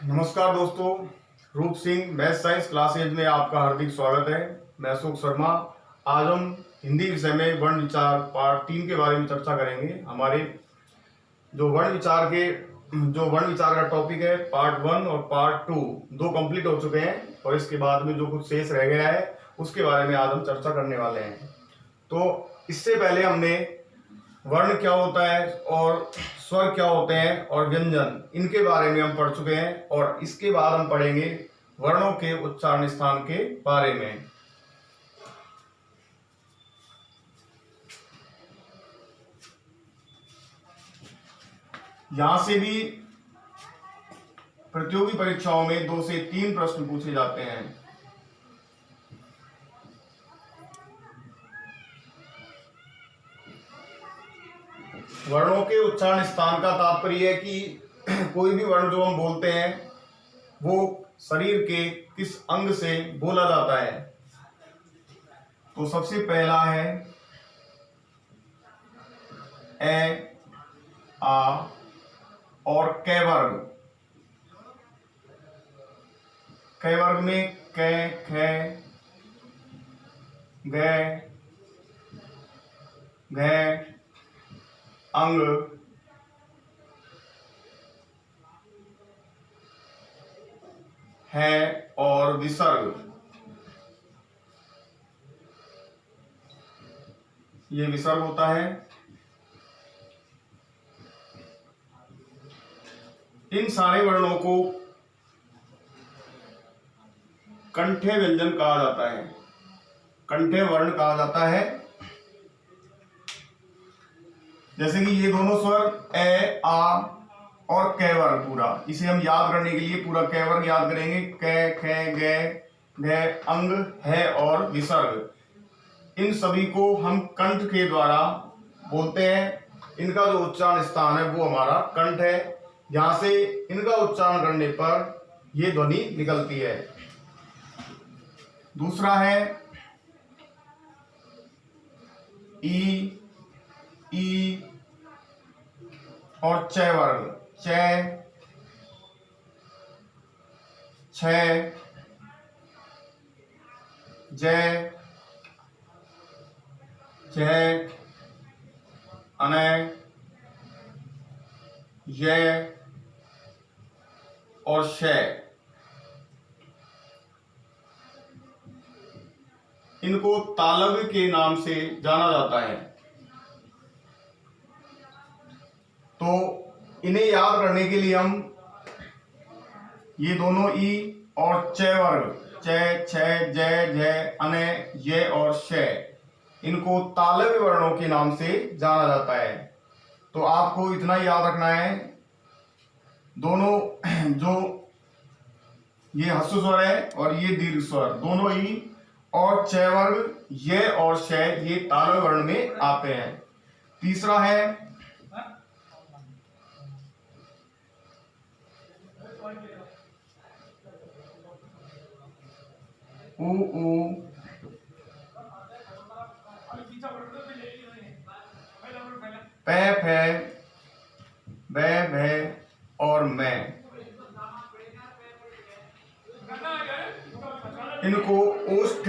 नमस्कार दोस्तों, रूप सिंह मैथ साइंस क्लासेज में आपका हार्दिक स्वागत है। मैं अशोक शर्मा। आज हम हिंदी विषय में वर्ण विचार पार्ट 3 के बारे में चर्चा करेंगे। हमारे जो वर्ण विचार का टॉपिक है पार्ट 1 और पार्ट 2 दो कंप्लीट हो चुके हैं और इसके बाद में जो कुछ शेष रह गया है उसके बारे में आज हम चर्चा करने वाले हैं। तो इससे पहले हमने वर्ण क्या होता है और स्वर क्या होते हैं और व्यंजन, इनके बारे में हम पढ़ चुके हैं और इसके बाद हम पढ़ेंगे वर्णों के उच्चारण स्थान के बारे में। यहां से भी प्रतियोगी परीक्षाओं में 2 से 3 प्रश्न पूछे जाते हैं। वर्णों के उच्चारण स्थान का तात्पर्य है कि कोई भी वर्ण जो हम बोलते हैं वो शरीर के किस अंग से बोला जाता है। तो सबसे पहला है ए, आ और कै वर्ग। कै वर्ग में कै, खे, गै, घै, अंग, है और विसर्ग। ये विसर्ग होता है। इन सारे वर्णों को कंठे व्यंजन कहा जाता है, कंठे वर्ण कहा जाता है। जैसे कि ये दोनों स्वर ए, आ और कै वर्ग, पूरा इसे हम याद करने के लिए पूरा कै वर्ग याद करेंगे। कै, खे, गै, घै, अंग, है और विसर्ग। इन सभी को हम कंठ के द्वारा बोलते हैं। इनका जो उच्चारण स्थान है वो हमारा कंठ है, जहां से इनका उच्चारण करने पर ये ध्वनि निकलती है। दूसरा है ई, ई और चै वर्ग। चै, छै, जै, जै, अनै, यै और शै। इनको तालव्य के नाम से जाना जाता है। तो इन्हें याद करने के लिए हम ये दोनों ई और चै वर्ग, चै, छै, जै, झै, अनै, यै और शै, इनको तालव्य वर्णों के नाम से जाना जाता है। तो आपको इतना याद रखना है, दोनों जो ये ह्रस्व स्वर है और ये दीर्घ स्वर, दोनों ई और चै वर्ग, ये और शै, ये तालव्य वर्ण में आते हैं। तीसरा है ऊ, पै, फै, बै, भै और मैं। इनको ओष्ठ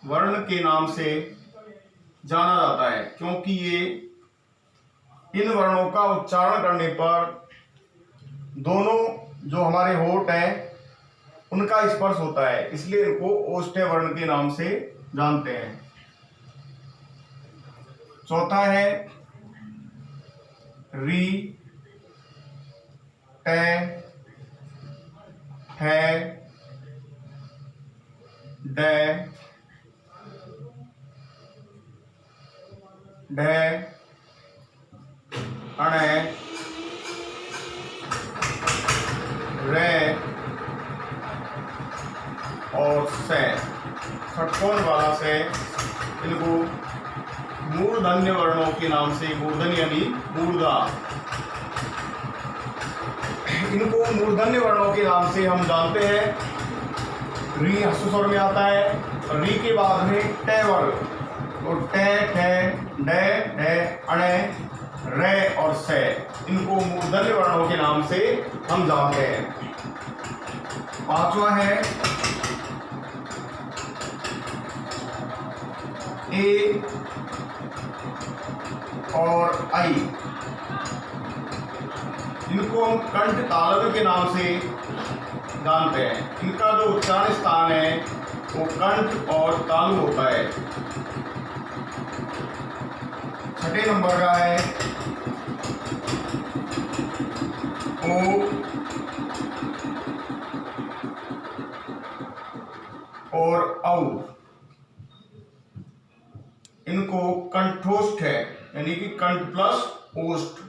वर्ण के नाम से जाना जाता है, क्योंकि ये इन वर्णों का उच्चारण करने पर दोनों जो हमारे होंठ हैं उनका स्पर्श होता है, इसलिए इनको ओष्ठ वर्ण के नाम से जानते हैं। चौथा है री, टै, ठै, डै, ढै, अणै, रै और सै। षटकोण वाला से इनको मूर्धन्य वर्णों के नाम से, मूर्धन्य यानी मूर्धा, इनको मूर्धन्य वर्णों के नाम से हम जानते हैं। री ह्रस्व स्वर में आता है और री के बाद में टै वर्ग, तो टै, ठै, डै, ढै, अणै, रै और सै। इनको मूर्धन्य वर्णों के नाम से हम जानते हैं। पांचवा है ए और आई, इनको हम कंठ तालव्य के नाम से जानते हैं। इनका जो उच्चारण स्थान है वो कंठ और तालु होता है। छठे नंबर का है ओ और औ, इनको कंठोष्ठ है, यानी कि कंठ प्लस ओष्ठ,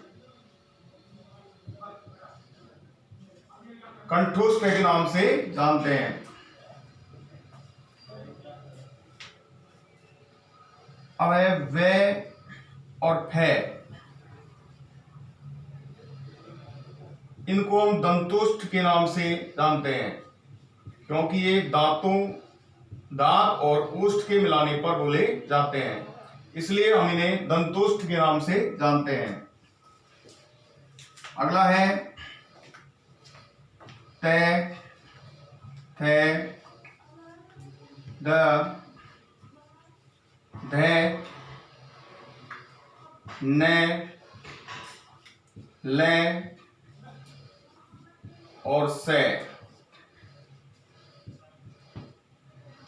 कंठोष्ठ के नाम से जानते हैं। अब है वे और फे, इनको हम दंतोष्ठ के नाम से जानते हैं, क्योंकि ये दांत और ओष्ठ के मिलाने पर बोले जाते हैं, इसलिए हम इन्हें दंतोष्ठ के नाम से जानते हैं। अगला है ते, थे, द, धे, ने, ले और से,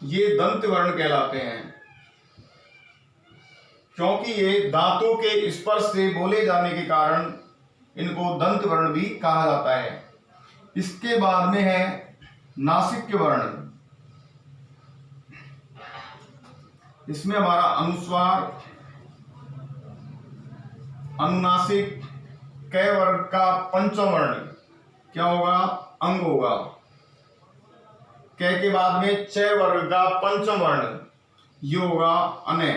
ये दंत वर्ण कहलाते हैं, क्योंकि ये दांतों के स्पर्श से बोले जाने के कारण इनको दंत वर्ण भी कहा जाता है। इसके बाद में है नासिक वर्ण, इसमें हमारा अनुस्वार, अनुनासिक, कै वर्ग का पंचम वर्ण क्या होगा? अंग होगा। कै के बाद में च वर्ग का पंचम वर्ण ये होगा अने।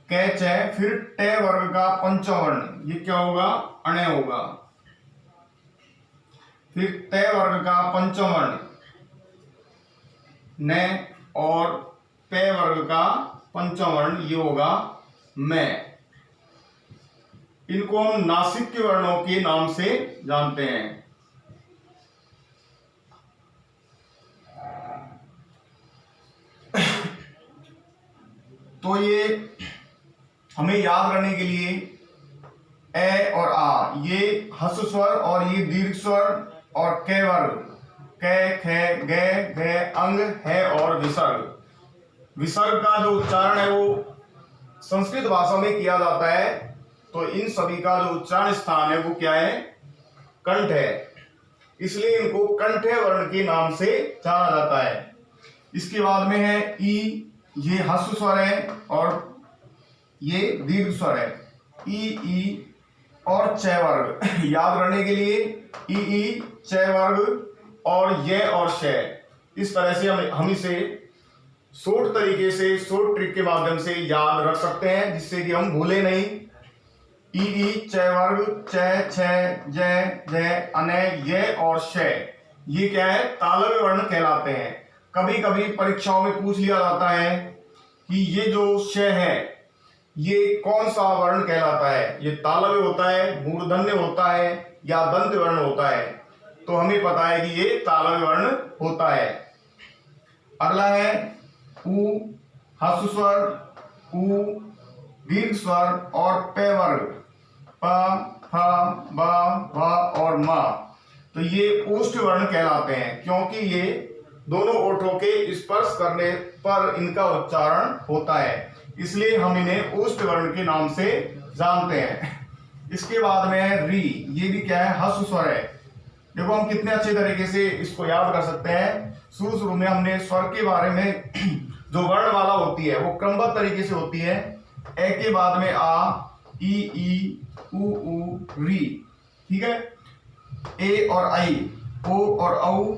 कै च फिर टे वर्ग का पंचम वर्ण ये क्या होगा? अणे होगा। फिर ते वर्ग का पंचम वर्ण ने और पे वर्ग का पंचम वर्ण ये होगा मैं। इनको हम नासिक के वर्णों के नाम से जानते हैं। तो ये हमें याद करने के लिए ए और आ, ये ह्रस्व स्वर और ये दीर्घ स्वर और कै वर्ग, कै, खे, गे, घे, अंग, है और विसर्ग। विसर्ग का जो उच्चारण है वो संस्कृत भाषा में किया जाता है, तो इन सभी का जो उच्चारण स्थान है वो क्या है? कंठ है, इसलिए इनको कंठे वर्ण के नाम से जाना जाता है। इसके बाद में है ई, ये ह्रस्व स्वर है और ये दीर्घ स्वर है, ई और च वर्ग। याद करने के लिए ई, च वर्ग और ये और श, इस तरह से हम इसे शॉर्ट तरीके से, शॉर्ट ट्रिक के माध्यम से याद रख सकते हैं, जिससे कि हम भूले नहीं। ई, च वर्ग, च, छ, ज, झ, अने, ये और श, ये क्या है? तालव्य वर्ण कहलाते हैं। कभी कभी परीक्षाओं में पूछ लिया जाता है कि ये जो श है ये कौन सा वर्ण कहलाता है? ये तालव्य होता है, मूर्धन्य होता है या दंत वर्ण होता है? तो हमें पता है कि ये तालव्य वर्ण होता है। अगला है उ, ह्रस्व स्वर, उ, दीर्घ स्वर और पे वर्ग, प, फ, ब, भ और म। तो ये ओष्ठ वर्ण कहलाते हैं, क्योंकि ये दोनों ओठों के स्पर्श करने पर इनका उच्चारण होता है, इसलिए हम इन्हें ओष्ठ वर्ण के नाम से जानते हैं। इसके बाद में है री, ये भी क्या है? ह्रस्व स्वर है। देखो हम कितने अच्छे तरीके से इसको याद कर सकते हैं। शुरू में हमने स्वर के बारे में जो वर्णमाला होती है वो क्रमबद्ध तरीके से होती है। ए के बाद में आ, ई, उ, री, ठीक है। ए और आई, ओ और औ,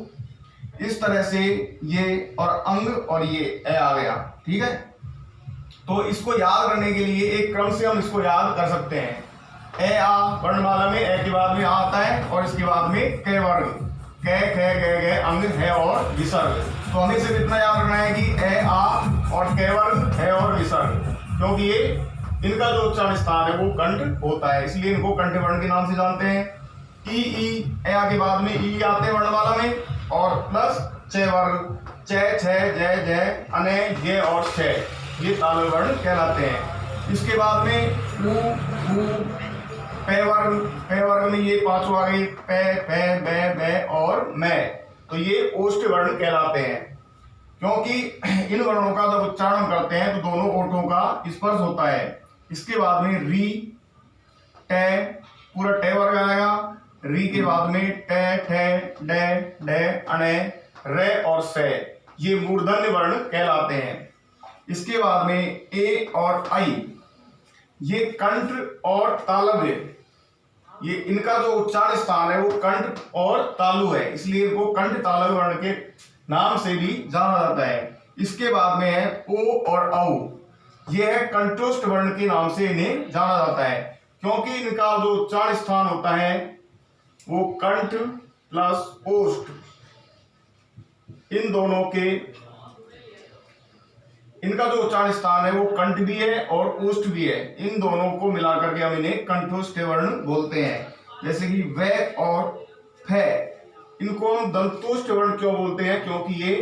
इस तरह से ये और अंग और ये ए आ गया, ठीक है। तो इसको याद करने के लिए एक क्रम से हम इसको याद कर सकते हैं। ए आ वर्णमाला में ए के बाद में आ आता है और इसके बाद में कै वर्ग, कै, खे, गे, अंग, है और विसर्ग। तो हमें सिर्फ इतना याद रखना है कि ए आ और कै वर्ग, है और विसर्ग, क्योंकि ये इनका जो उच्चारण स्थान है वो कंठ होता है, इसलिए इनको कंठ वर्ण के नाम से जानते हैं। ई ए के बाद में ई आते हैं वर्णमाला में, और प्लस च वर्ग, च छ जय जय अने ये और छ, ये तालव्य वर्ण कहलाते हैं। इसके बाद में उ पे वर्ग में ये पांचों आ गए, पे पे बे बे और मैं, तो ये ओष्ठ वर्ण कहलाते हैं। क्योंकि इन वर्णों का जब उच्चारण करते हैं तो दोनों ओठों का स्पर्श होता है। इसके बाद में री टे, पूरा टे वर्ग आएगा। री के बाद में टे ठे डे डे अने रे और से, ये मूर्धन्य वर्ण कहलाते हैं। इसके बाद में ए और आई, ये कंठ और तालव्य, ये इनका जो उच्चारण स्थान है वो कंठ और तालु है, इसलिए इनको कंठ तालव्य वर्ण के नाम से भी जाना जाता है। इसके बाद में है ओ और औ, ये है कंठोष्ठ वर्ण के नाम से इन्हें जाना जाता है, क्योंकि इनका जो उच्चारण स्थान होता है वो कंठ प्लस ओष्ठ, इन दोनों के, इनका जो उच्चारण स्थान है वो कंठ भी है और ओष्ठ भी है, इन दोनों को मिलाकर के हम इन्हें कंठोष्ठ वर्ण बोलते हैं। जैसे कि वे और फे, इनको हम दंतोष्ठ वर्ण क्यों बोलते हैं, क्योंकि ये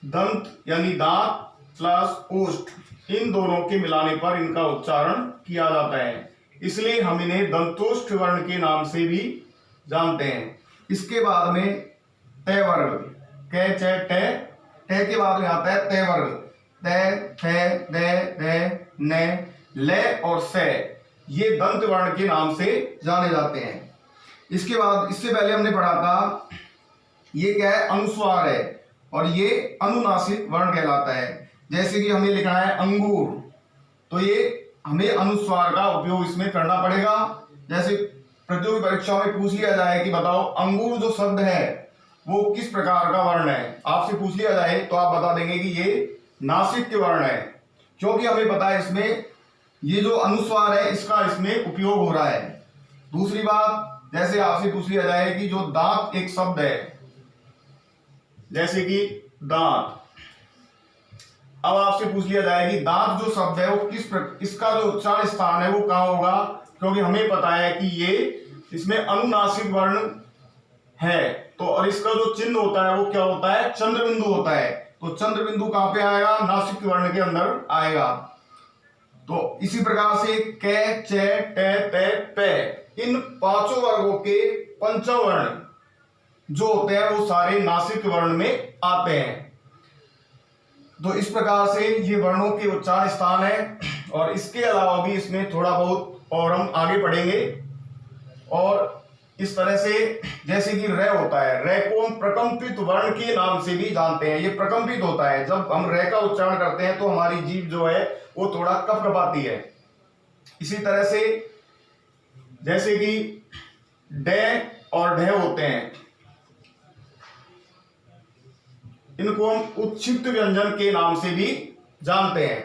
दंत यानी दांत प्लस ओष्ठ, इन दोनों के मिलाने पर इनका उच्चारण किया जाता है, इसलिए हम इन्हें दंतोष्ठ वर्ण के नाम से भी जानते हैं। इसके बाद में तय वर्ग, कै च टे, टे के बाद में आता है तय वर्ग, तय थे दे दे ने ले और से, ये दंत वर्ण के नाम से जाने जाते हैं। इसके बाद, इससे पहले हमने पढ़ा था, ये क्या है, अनुस्वार है और ये अनुनासिक वर्ण कहलाता है। जैसे कि हमें लिखना है अंगूर, तो ये हमें अनुस्वार का उपयोग इसमें करना पड़ेगा। जैसे प्रतियोगी परीक्षा में पूछ लिया जाए कि बताओ अंगूर जो शब्द है वो किस प्रकार का वर्ण है, आपसे पूछ लिया जाए तो आप बता देंगे कि ये नासिक के वर्ण है, क्योंकि हमें पता है इसमें ये जो अनुस्वार है इसका इसमें उपयोग हो रहा है। दूसरी बात, जैसे आपसे पूछ लिया जाए कि जो दांत एक शब्द है, जैसे कि दांत, अब आपसे पूछ लिया जाए कि दांत जो शब्द है वो इसका जो उच्चारण स्थान है वो कहाँ होगा, क्योंकि हमें पता है कि ये इसमें अनुनासिक वर्ण है, तो और इसका जो चिन्ह होता है वो क्या होता है, चंद्र बिंदु होता है। तो चंद्र बिंदु कहाँ पे आएगा, नासिक वर्ण के अंदर आएगा। तो इसी प्रकार से कै चे टे ते पे, इन पांचों वर्गों के पंचम वर्ण जो होते हैं वो सारे नासिक वर्ण में आते हैं। तो इस प्रकार से ये वर्णों के उच्चारण स्थान है, और इसके अलावा भी इसमें थोड़ा बहुत और हम आगे पढ़ेंगे। और इस तरह से जैसे कि रे होता है, रे को हम प्रकंपित वर्ण के नाम से भी जानते हैं। ये प्रकंपित होता है, जब हम रे का उच्चारण करते हैं तो हमारी जीभ जो है वो थोड़ा कपकपाती है। इसी तरह से जैसे कि डे और ढे होते हैं, इनको हम उत्क्षिप्त व्यंजन के नाम से भी जानते हैं।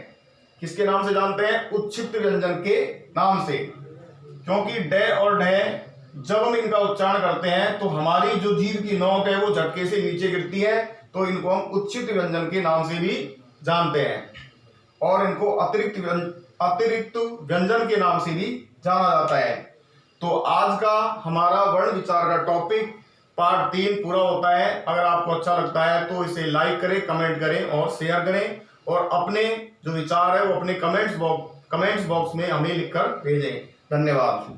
किसके नाम से जानते हैं, उत्क्षिप्त व्यंजन के नाम से, क्योंकि डे और ढे जब हम इनका उच्चारण करते हैं तो हमारी जो जीभ की नोक है वो झटके से नीचे गिरती है, तो इनको हम उत्क्षिप्त व्यंजन के नाम से भी जानते हैं, और इनको अतिरिक्त व्यंजन के नाम से भी जाना जाता है। तो आज का हमारा वर्ण विचार का टॉपिक पार्ट 3 पूरा होता है। अगर आपको अच्छा लगता है तो इसे लाइक करें, कमेंट करें और शेयर करें, और अपने जो विचार है वो अपने कमेंट्स बॉक्स में हमें लिखकर भेजें। धन्यवाद।